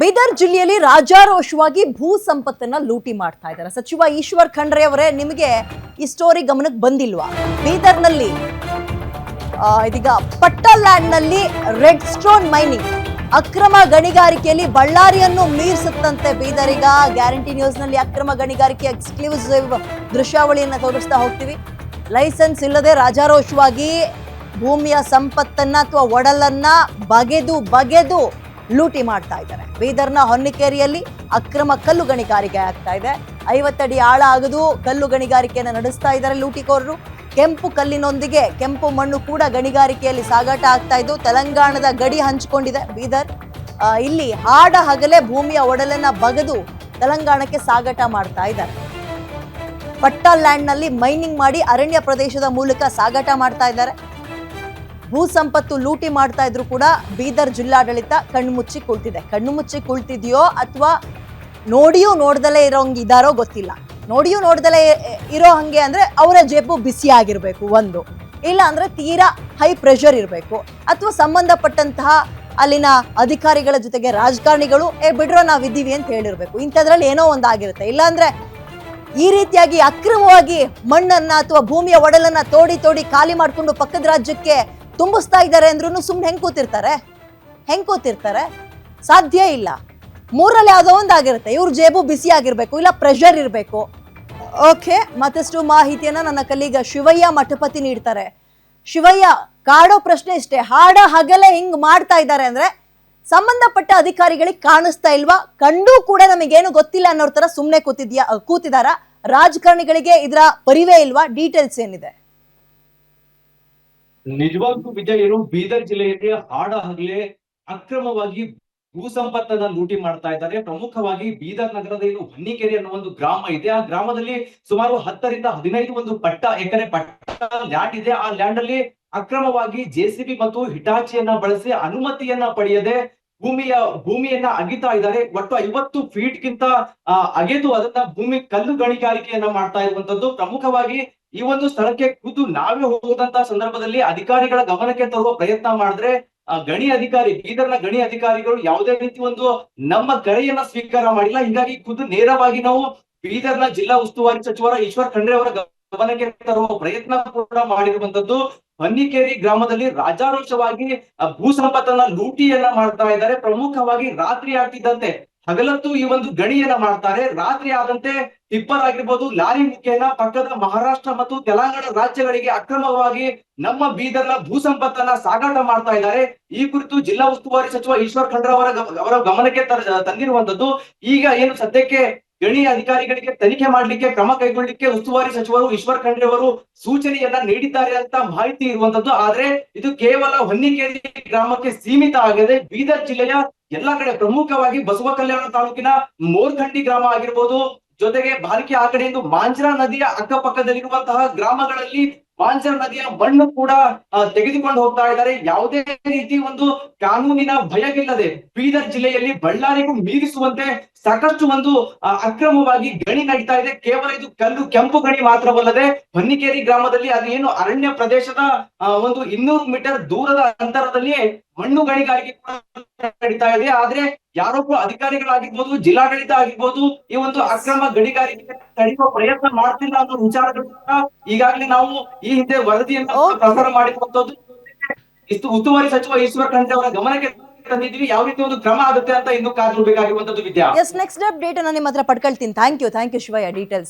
ಬೀದರ್ ಜಿಲ್ಲೆಯಲ್ಲಿ ರಾಜಾರೋಷವಾಗಿ ಭೂ ಸಂಪತ್ತನ್ನ ಲೂಟಿ ಮಾಡ್ತಾ ಇದ್ದಾರೆ. ಸಚಿವ ಈಶ್ವರ್ ಖಂಡ್ರೆ ಅವರೇ, ನಿಮಗೆ ಈ ಸ್ಟೋರಿ ಗಮನಕ್ಕೆ ಬಂದಿಲ್ವಾ? ಬೀದರ್ನಲ್ಲಿ ಇದೀಗ ಪಟ್ಟ ಲ್ಯಾಂಡ್ ನಲ್ಲಿ ರೆಡ್ ಸ್ಟೋನ್ ಮೈನಿಂಗ್ ಅಕ್ರಮ ಗಣಿಗಾರಿಕೆಯಲ್ಲಿ ಬಳ್ಳಾರಿಯನ್ನು ಮೀರಿಸುತ್ತಂತೆ ಬೀದರಿಗ. ಗ್ಯಾರಂಟಿ ನ್ಯೂಸ್ ನಲ್ಲಿ ಅಕ್ರಮ ಗಣಿಗಾರಿಕೆ ಎಕ್ಸ್ಕ್ಲೂಸಿವ್ ದೃಶ್ಯಾವಳಿಯನ್ನ ತೋರಿಸ್ತಾ ಹೋಗ್ತೀವಿ. ಲೈಸೆನ್ಸ್ ಇಲ್ಲದೆ ರಾಜಾರೋಷವಾಗಿ ಭೂಮಿಯ ಸಂಪತ್ತನ್ನ ಅಥವಾ ಒಡಲನ್ನ ಬಗೆದು ಲೂಟಿ ಮಾಡ್ತಾ ಇದ್ದಾರೆ. ಬೀದರ್ನ ಹೊನ್ನಿಕೇರಿಯಲ್ಲಿ ಅಕ್ರಮ ಕಲ್ಲು ಗಣಿಗಾರಿಕೆ ಆಗ್ತಾ ಇದೆ. 50 ಅಡಿ ಆಳ ಆಗದು ಕಲ್ಲು ಗಣಿಗಾರಿಕೆಯನ್ನು ನಡೆಸ್ತಾ ಇದ್ದಾರೆ ಲೂಟಿಕೋರರು. ಕೆಂಪು ಕಲ್ಲಿನೊಂದಿಗೆ ಕೆಂಪು ಮಣ್ಣು ಕೂಡ ಗಣಿಗಾರಿಕೆಯಲ್ಲಿ ಸಾಗಾಟ ಆಗ್ತಾ ಇದ್ದು ತೆಲಂಗಾಣದ ಗಡಿ ಹಂಚಿಕೊಂಡಿದೆ ಬೀದರ್. ಇಲ್ಲಿ ಹಾಡ ಹಗಲೇ ಭೂಮಿಯ ಒಡಲನ್ನ ಬಗೆದು ತೆಲಂಗಾಣಕ್ಕೆ ಸಾಗಾಟ ಮಾಡ್ತಾ ಇದ್ದಾರೆ. ಪಟ್ಟಾ ಲ್ಯಾಂಡ್ ನಲ್ಲಿ ಮೈನಿಂಗ್ ಮಾಡಿ ಅರಣ್ಯ ಪ್ರದೇಶದ ಮೂಲಕ ಸಾಗಾಟ ಮಾಡ್ತಾ ಇದ್ದಾರೆ. ಭೂ ಸಂಪತ್ತು ಲೂಟಿ ಮಾಡ್ತಾ ಇದ್ರು ಕೂಡ ಬೀದರ್ ಜಿಲ್ಲಾಡಳಿತ ಕಣ್ಣು ಮುಚ್ಚಿ ಕುಳಿತಿದೆಯೋ ಅಥವಾ ನೋಡಿಯೂ ನೋಡ್ದಲೇ ಇದಾರೋ ಗೊತ್ತಿಲ್ಲ. ನೋಡಿಯೂ ನೋಡ್ದಲೇ ಇರೋ ಹಂಗೆ ಅಂದ್ರೆ ಅವರ ಜೇಬು ಬಿಸಿ ಆಗಿರ್ಬೇಕು ಒಂದು, ಇಲ್ಲ ಅಂದ್ರೆ ತೀರಾ ಹೈ ಪ್ರೆಷರ್ ಇರಬೇಕು, ಅಥವಾ ಸಂಬಂಧಪಟ್ಟಂತಹ ಅಲ್ಲಿನ ಅಧಿಕಾರಿಗಳ ಜೊತೆಗೆ ರಾಜಕಾರಣಿಗಳು ಬಿಡ್ರೋ ನಾವಿದ್ದೀವಿ ಅಂತ ಹೇಳಿರ್ಬೇಕು. ಇಂಥದ್ರಲ್ಲಿ ಏನೋ ಒಂದಾಗಿರುತ್ತೆ. ಇಲ್ಲಾಂದ್ರೆ ಈ ರೀತಿಯಾಗಿ ಅಕ್ರಮವಾಗಿ ಮಣ್ಣನ್ನ ಅಥವಾ ಭೂಮಿಯ ಒಡಲನ್ನ ತೋಡಿ ಖಾಲಿ ಮಾಡ್ಕೊಂಡು ಪಕ್ಕದ ರಾಜ್ಯಕ್ಕೆ ತುಂಬಿಸ್ತಾ ಇದ್ದಾರೆ ಅಂದ್ರೂ ಸುಮ್ನೆ ಹೆಂಗ್ ಕೂತಿರ್ತಾರೆ? ಸಾಧ್ಯ ಇಲ್ಲ. ಮೂರಲ್ಲಿ ಯಾವುದೋ ಒಂದಾಗಿರುತ್ತೆ. ಇವ್ರ ಜೇಬು ಬಿಸಿ ಆಗಿರ್ಬೇಕು, ಇಲ್ಲ ಪ್ರೆಷರ್ ಇರಬೇಕು. ಓಕೆ, ಮತ್ತಷ್ಟು ಮಾಹಿತಿಯನ್ನ ನನ್ನ ಕಲೀಗ ಶಿವಯ್ಯ ಮಠಪತಿ ನೀಡ್ತಾರೆ. ಶಿವಯ್ಯ, ಕಾಡೋ ಪ್ರಶ್ನೆ ಇಷ್ಟೇ, ಹಾಡ ಹಗಲೇ ಹಿಂಗ್ ಮಾಡ್ತಾ ಇದ್ದಾರೆ ಅಂದ್ರೆ ಸಂಬಂಧಪಟ್ಟ ಅಧಿಕಾರಿಗಳಿಗೆ ಕಾಣಿಸ್ತಾ ಇಲ್ವಾ? ಕಂಡು ಕೂಡ ನಮಗೇನು ಗೊತ್ತಿಲ್ಲ ಅನ್ನೋರ್ ತರ ಸುಮ್ನೆ ಕೂತಿದಾರ? ರಾಜಕಾರಣಿಗಳಿಗೆ ಇದರ ಪರಿವೇ ಇಲ್ವಾ? ಡೀಟೇಲ್ಸ್ ಏನಿದೆ? ನಿಜವಾಗ್ಲೂ ವಿಜಯ್, ಏನು ಬೀದರ್ ಜಿಲ್ಲೆಯಲ್ಲಿ ಹಾಡ ಹಗಲೇ ಅಕ್ರಮವಾಗಿ ಭೂ ಸಂಪತ್ತನ್ನ ಲೂಟಿ ಮಾಡ್ತಾ ಇದ್ದಾರೆ. ಪ್ರಮುಖವಾಗಿ ಬೀದರ್ ನಗರದ ಏನು ಹೊನ್ನಿಕೇರಿ ಅನ್ನೋ ಒಂದು ಗ್ರಾಮ ಇದೆ. ಆ ಗ್ರಾಮದಲ್ಲಿ ಸುಮಾರು 10 ರಿಂದ 15 ಒಂದು ಎಕರೆ ಪಟ್ಟ ಲ್ಯಾಂಡ್ ಇದೆ. ಆ ಲ್ಯಾಂಡ್ ಅಲ್ಲಿ ಅಕ್ರಮವಾಗಿ ಜೆಸಿಬಿ ಮತ್ತು ಹಿಟಾಚಿಯನ್ನ ಬಳಸಿ ಅನುಮತಿಯನ್ನ ಪಡೆಯದೆ ಭೂಮಿಯನ್ನ ಅಗಿತಾ ಇದ್ದಾರೆ. ಒಟ್ಟು 50 ಫೀಟ್ ಗಿಂತ ಅಗೆದು ಅದನ್ನ ಕಲ್ಲು ಗಣಿಗಾರಿಕೆಯನ್ನ ಮಾಡ್ತಾ ಇರುವಂತದ್ದು. ಪ್ರಮುಖವಾಗಿ ಈ ಒಂದು ಸ್ಥಳಕ್ಕೆ ಖುದ್ದು ನಾವೇ ಹೋದಂತ ಸಂದರ್ಭದಲ್ಲಿ ಅಧಿಕಾರಿಗಳ ಗಮನಕ್ಕೆ ತರುವ ಪ್ರಯತ್ನ ಮಾಡಿದ್ರೆ ಬೀದರ್ನ ಗಣಿ ಅಧಿಕಾರಿಗಳು ಯಾವುದೇ ರೀತಿ ಒಂದು ನಮ್ಮ ಕರೆಯನ್ನ ಸ್ವೀಕಾರ ಮಾಡಿಲ್ಲ. ಹೀಗಾಗಿ ಖುದ್ದು ನೇರವಾಗಿ ನಾವು ಬೀದರ್ನ ಜಿಲ್ಲಾ ಉಸ್ತುವಾರಿ ಸಚಿವರ ಈಶ್ವರ್ ಖಂಡ್ರೆ ಅವರ ಗಮನಕ್ಕೆ ತರುವ ಪ್ರಯತ್ನ ಕೂಡ ಮಾಡಿರುವಂತದ್ದು. ಹೊನ್ನಿಕೇರಿ ಗ್ರಾಮದಲ್ಲಿ ರಾಜಾರೋಷವಾಗಿ ಭೂ ಸಂಪತ್ತನ್ನ ಲೂಟಿಯನ್ನ ಮಾಡ್ತಾ ಇದ್ದಾರೆ. ಪ್ರಮುಖವಾಗಿ ರಾತ್ರಿ ಆಗ್ತಿದ್ದಂತೆ ಹಗಲತ್ತು ಈ ಒಂದು ಗಣಿಯನ್ನ ಮಾಡ್ತಾರೆ. ರಾತ್ರಿ ಆದಂತೆ ಟಿಪ್ಪರ್ ಆಗಿರ್ಬೋದು, ಲಾರಿ ಮುಖೇನ ಪಕ್ಕದ ಮಹಾರಾಷ್ಟ್ರ ಮತ್ತು ತೆಲಂಗಾಣ ರಾಜ್ಯಗಳಿಗೆ ಅಕ್ರಮವಾಗಿ ನಮ್ಮ ಬೀದರ್ನ ಭೂ ಸಂಪತ್ತನ್ನ ಸಾಗಾಟ ಮಾಡ್ತಾ ಇದ್ದಾರೆ. ಈ ಕುರಿತು ಜಿಲ್ಲಾ ಉಸ್ತುವಾರಿ ಸಚಿವ ಈಶ್ವರ್ ಖಂಡ್ರೆ ಅವರ ಗಮನಕ್ಕೆ ತಂದಿರುವಂತದ್ದು. ಈಗ ಏನು ಸದ್ಯಕ್ಕೆ ಗಣಿ ಅಧಿಕಾರಿಗಳಿಗೆ ತನಿಖೆ ಮಾಡ್ಲಿಕ್ಕೆ, ಕ್ರಮ ಕೈಗೊಳ್ಳಿಕ್ಕೆ ಉಸ್ತುವಾರಿ ಸಚಿವರು ಈಶ್ವರ್ ಖಂಡ್ರೆ ಅವರು ಸೂಚನೆಯನ್ನ ನೀಡಿದ್ದಾರೆ ಅಂತ ಮಾಹಿತಿ ಇರುವಂತದ್ದು. ಆದ್ರೆ ಇದು ಕೇವಲ ಹೊನ್ನಿಕೇರಿ ಗ್ರಾಮಕ್ಕೆ ಸೀಮಿತ ಆಗಿದೆ. ಬೀದರ್ ಜಿಲ್ಲೆಯ ಎಲ್ಲಾ ಕಡೆ, ಪ್ರಮುಖವಾಗಿ ಬಸವ ಕಲ್ಯಾಣ ತಾಲೂಕಿನ ಮೋರ್ಖಂಡಿ ಗ್ರಾಮ ಆಗಿರ್ಬೋದು, ಜೊತೆಗೆ ಬಾಲ್ಕಿ ಆ ಕಡೆಯಿಂದ ಮಾಂಜ್ರಾ ನದಿಯ ಅಕ್ಕಪಕ್ಕದಲ್ಲಿರುವಂತಹ ಗ್ರಾಮಗಳಲ್ಲಿ ಮಾಂಜ್ರಾ ನದಿಯ ಮಣ್ಣು ಕೂಡ ತೆಗೆದುಕೊಂಡು ಹೋಗ್ತಾ ಇದ್ದಾರೆ. ಯಾವುದೇ ರೀತಿ ಒಂದು ಕಾನೂನಿನ ಭಯವಿಲ್ಲದೆ ಬೀದರ್ ಜಿಲ್ಲೆಯಲ್ಲಿ ಬಳ್ಳಾರಿಗೂ ಮೀರಿಸುವಂತೆ ಸಾಕಷ್ಟು ಒಂದು ಅಕ್ರಮವಾಗಿ ಗಣಿ ನಡೀತಾ ಇದೆ. ಕೇವಲ ಇದು ಕೆಂಪು ಗಣಿ ಮಾತ್ರವಲ್ಲದೆ ಹೊನ್ನಿಕೇರಿ ಗ್ರಾಮದಲ್ಲಿ ಅದು ಏನು ಅರಣ್ಯ ಪ್ರದೇಶದ ಒಂದು 200 ಮೀಟರ್ ದೂರದ ಅಂತರದಲ್ಲಿಯೇ ಮಣ್ಣು ಗಣಿಗಾರಿಕೆ ನಡೀತಾ ಇದೆ. ಆದ್ರೆ ಯಾರೊಬ್ಬರು ಅಧಿಕಾರಿಗಳಾಗಿರ್ಬೋದು, ಜಿಲ್ಲಾಡಳಿತ ಆಗಿರ್ಬೋದು, ಈ ಒಂದು ಅಕ್ರಮ ಗಣಿಗಾರಿಕೆ ತಡೆಯುವ ಪ್ರಯತ್ನ ಮಾಡ್ತಿಲ್ಲ ಅನ್ನೋ ವಿಚಾರಗಳನ್ನ ಈಗಾಗಲೇ ನಾವು ಈ ಹಿಂದೆ ವರದಿಯನ್ನು ಪ್ರಸಾರ ಮಾಡಿರುವಂತದ್ದು. ಉಸ್ತುವಾರಿ ಸಚಿವ ಈಶ್ವರ್ ಖಂಡ್ರೆ ಅವರ ಗಮನಕ್ಕೆ ತಂದಿದ್ವಿ. ಯಾವ ರೀತಿ ಒಂದು ಕ್ರಮ ಆಗುತ್ತೆ ಅಂತ ಇನ್ನು ಕಾದು ಬೇಕಾಗಿರುವಂತದ್ದು. ವಿದ್ಯಾ, ನೆಕ್ಸ್ಟ್ ಅಪ್ಡೇಟ್ ನಾನು ನಿಮ್ಮ ಹತ್ರ ಪಡ್ಕೊಳ್ತೀನಿ. Thank you Shivayya, details